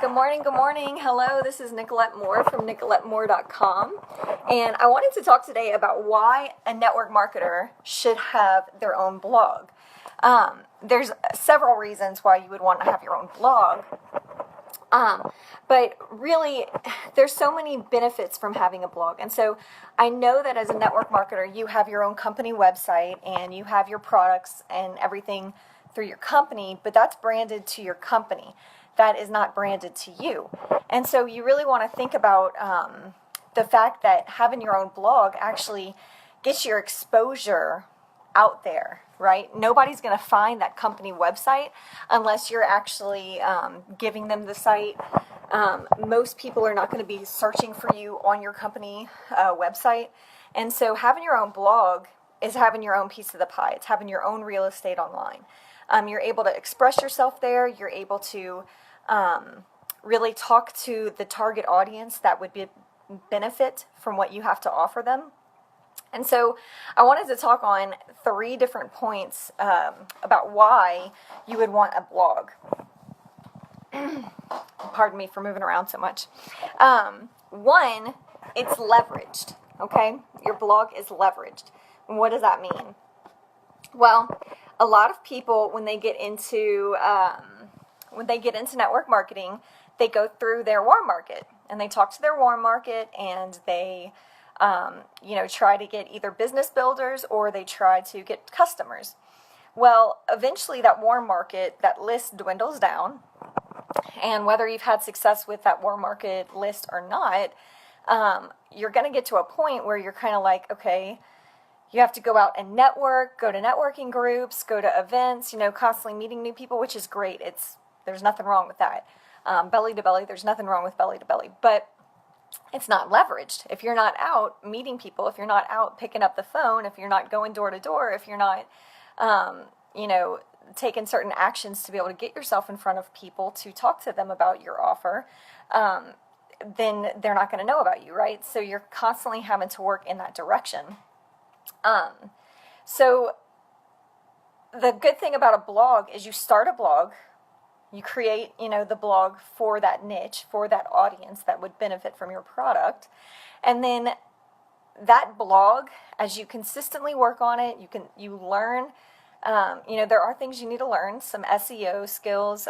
Good morning, good morning. Hello, this is Nicolette Moore from NicoletteMoore.com. And I wanted to talk today about why a network marketer should have their own blog. There's several reasons why you would want to have your own blog. But really, there's so many benefits from having a blog. And so I know that as a network marketer, you have your own company website and you have your products and everything through your company, but that's branded to your company. That is not branded to you. And so you really want to think about the fact that having your own blog actually gets your exposure out there, right? Nobody's going to find that company website unless you're actually giving them the site. Most people are not going to be searching for you on your company website. And so having your own blog is having your own piece of the pie. It's having your own real estate online. You're able to express yourself there. You're able to really talk to the target audience that would benefit from what you have to offer them. And so I wanted to talk on 3 different points about why you would want a blog. Pardon me for moving around so much. One, it's leveraged, okay? Your blog is leveraged. What does that mean? Well, a lot of people, when they get into network marketing, they go through their warm market and they talk to their warm market and they try to get either business builders or they try to get customers. Well, eventually that warm market, that list dwindles down, and whether you've had success with that warm market list or not, you're going to get to a point where you're kind of like, okay, you have to go out and network, go to networking groups, go to events, constantly meeting new people, which is great. There's nothing wrong with that. Belly to belly, there's nothing wrong with belly to belly, but it's not leveraged. If you're not out meeting people, if you're not out picking up the phone, if you're not going door to door, if you're not, taking certain actions to be able to get yourself in front of people to talk to them about your offer, then they're not going to know about you, right? So you're constantly having to work in that direction. So the good thing about a blog is you start a blog, you create, the blog for that niche, for that audience that would benefit from your product. And then that blog, as you consistently work on it, you learn, there are things you need to learn, some SEO skills,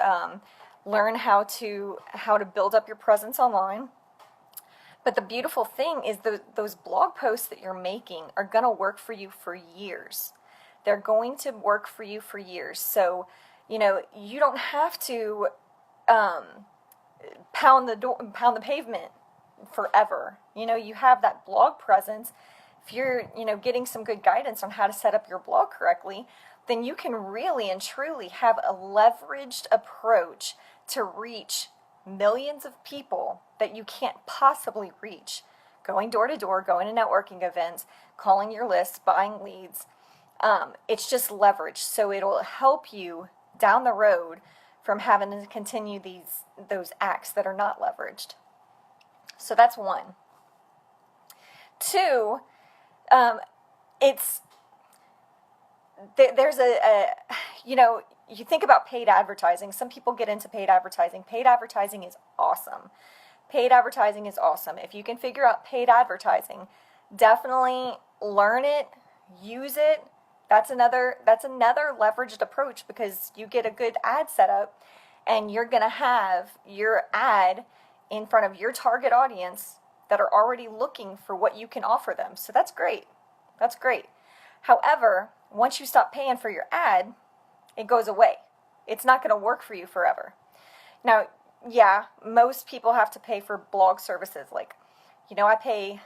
learn how to build up your presence online. But the beautiful thing is those blog posts that you're making are going to work for you for years. They're going to work for you for years. So, you don't have to pound the pavement forever. You have that blog presence. If you're, getting some good guidance on how to set up your blog correctly, then you can really and truly have a leveraged approach to reach millions of people that you can't possibly reach. Going door to door, going to networking events, calling your list, buying leads. It's just leverage. So it'll help you down the road from having to continue those acts that are not leveraged. So that's 1. 2, there's you think about paid advertising. Some people get into paid advertising. Paid advertising is awesome. Paid advertising is awesome. If you can figure out paid advertising, definitely learn it, use it. That's another leveraged approach, because you get a good ad setup and you're going to have your ad in front of your target audience that are already looking for what you can offer them. So that's great. That's great. However, once you stop paying for your ad, it goes away. It's not going to work for you forever. Now, yeah, most people have to pay for blog services. Like, I pay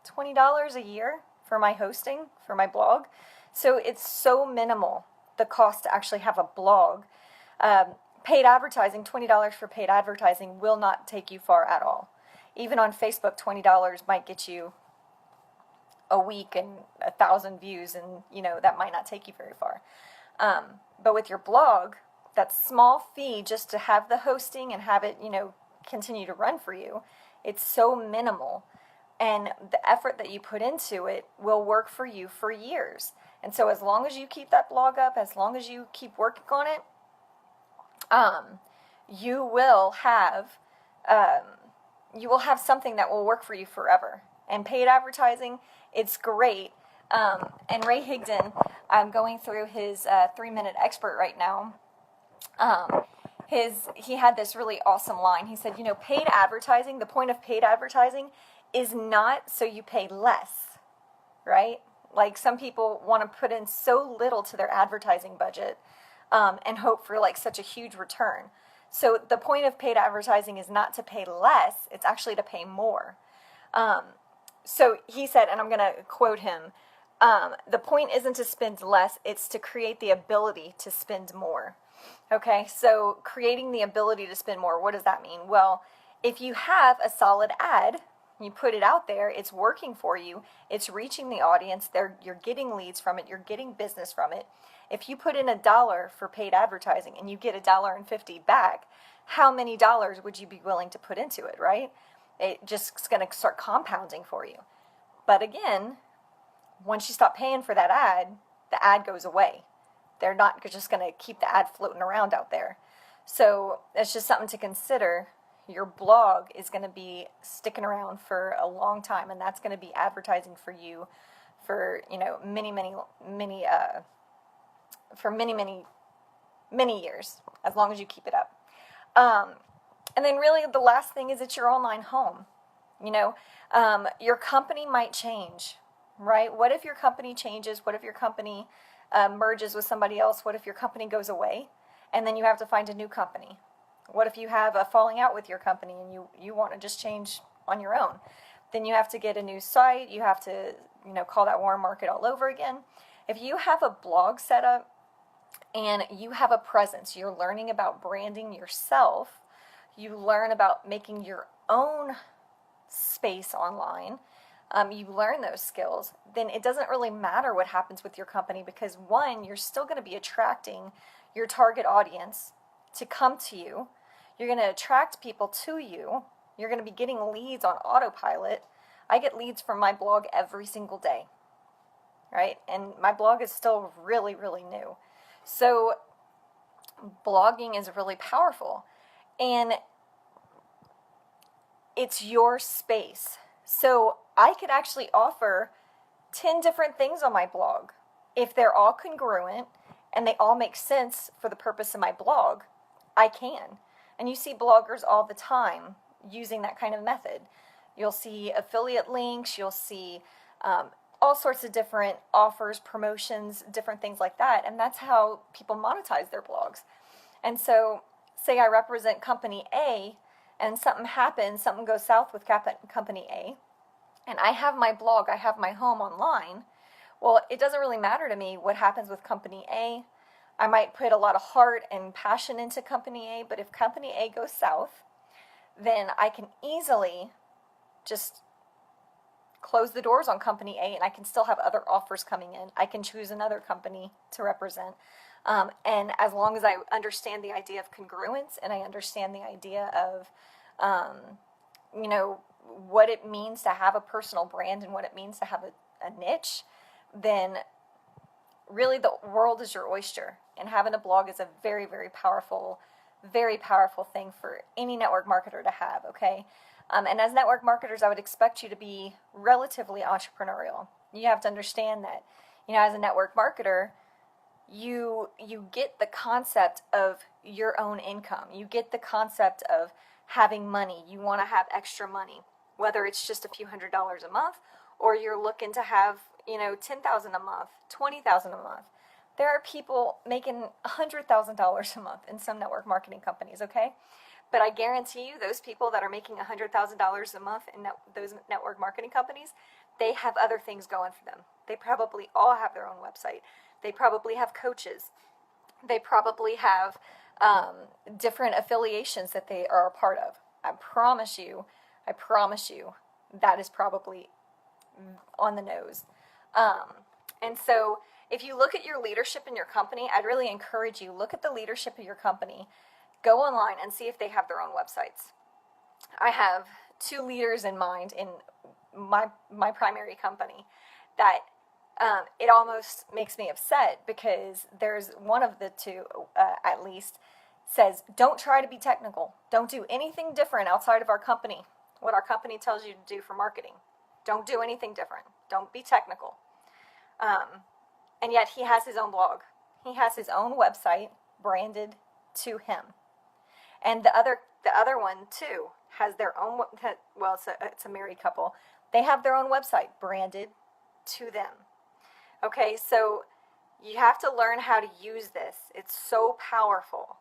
$20 a year for my hosting, for my blog. So it's so minimal, the cost to actually have a blog. Paid advertising, $20 for paid advertising will not take you far at all. Even on Facebook, $20 might get you a week and 1,000 views, and that might not take you very far. But with your blog, that small fee just to have the hosting and have it, continue to run for you, it's so minimal. And the effort that you put into it will work for you for years. And so as long as you keep that blog up, as long as you keep working on it, you will have something that will work for you forever. And paid advertising, it's great. And Ray Higdon, I'm going through his 3-minute expert right now. He had this really awesome line. He said, paid advertising, the point of paid advertising is not so you pay less, right? Like, some people want to put in so little to their advertising budget and hope for like such a huge return. So the point of paid advertising is not to pay less, it's actually to pay more. So he said, and I'm going to quote him, the point isn't to spend less, it's to create the ability to spend more. Okay, so creating the ability to spend more, what does that mean? Well, if you have a solid ad, you put it out there, it's working for you, it's reaching the audience, you're getting leads from it, you're getting business from it. If you put in $1 for paid advertising and you get $1.50 back, how many dollars would you be willing to put into it, right? It just is going to start compounding for you. But again, once you stop paying for that ad, the ad goes away. They're not just going to keep the ad floating around out there. So it's just something to consider. Your blog is going to be sticking around for a long time, and that's going to be advertising for you for, many years, as long as you keep it up. And then really the last thing is it's your online home. Your company might change, right? What if your company changes? What if your company merges with somebody else? What if your company goes away and then you have to find a new company? What if you have a falling out with your company and you want to just change on your own? Then you have to get a new site. You have to, call that warm market all over again. If you have a blog set up and you have a presence, you're learning about branding yourself, you learn about making your own space online, you learn those skills, then it doesn't really matter what happens with your company, because one, you're still going to be attracting your target audience to come to you. You're going to attract people to you. You're going to be getting leads on autopilot. I get leads from my blog every single day, right? And my blog is still really, really new. So blogging is really powerful, and it's your space. So I could actually offer 10 different things on my blog. If they're all congruent and they all make sense for the purpose of my blog, I can. And you see bloggers all the time using that kind of method. You'll see affiliate links, you'll see all sorts of different offers, promotions, different things like that. And that's how people monetize their blogs. And so say I represent company A and something happens, something goes south with company A, and I have my blog, I have my home online. Well, it doesn't really matter to me what happens with company A. I might put a lot of heart and passion into company A, but if company A goes south, then I can easily just close the doors on company A, and I can still have other offers coming in. I can choose another company to represent. And as long as I understand the idea of congruence, and I understand the idea of, what it means to have a personal brand and what it means to have a niche, then really the world is your oyster. And having a blog is a very, very powerful thing for any network marketer to have, okay? And as network marketers, I would expect you to be relatively entrepreneurial. You have to understand that, as a network marketer, you get the concept of your own income. You get the concept of having money. You want to have extra money, whether it's just a few $100s a month, or you're looking to have, $10,000 a month, $20,000 a month. There are people making $100,000 a month in some network marketing companies, okay? But I guarantee you, those people that are making $100,000 a month in those network marketing companies, they have other things going for them. They probably all have their own website. They probably have coaches. They probably have different affiliations that they are a part of. I promise you, that is probably on the nose. And so if you look at your leadership in your company, I'd really encourage you, look at the leadership of your company, go online and see if they have their own websites. I have 2 leaders in mind in my primary company that it almost makes me upset, because there's one of the 2, at least, says, don't try to be technical. Don't do anything different outside of our company, what our company tells you to do for marketing. Don't do anything different. Don't be technical. And yet he has his own blog. He has his own website branded to him. And the other one too has their own, well, it's a married couple. They have their own website branded to them. Okay, so you have to learn how to use this. It's so powerful.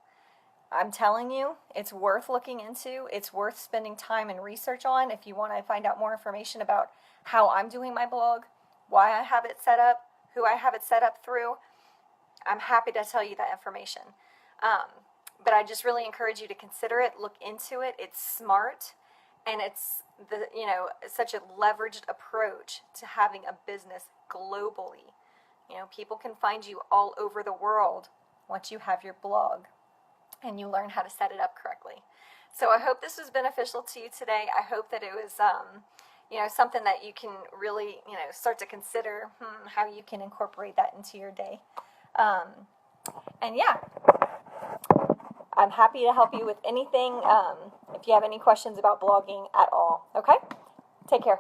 I'm telling you, it's worth looking into. It's worth spending time and research on if you want to find out more information about how I'm doing my blog, why I have it set up, who I have it set up through. I'm happy to tell you that information. But I just really encourage you to consider it, look into it. It's smart, and it's such a leveraged approach to having a business globally. People can find you all over the world once you have your blog and you learn how to set it up correctly. So I hope this was beneficial to you today. I hope that it was something that you can really start to consider how you can incorporate that into your day. And yeah, I'm happy to help you with anything if you have any questions about blogging at all. Okay? Take care.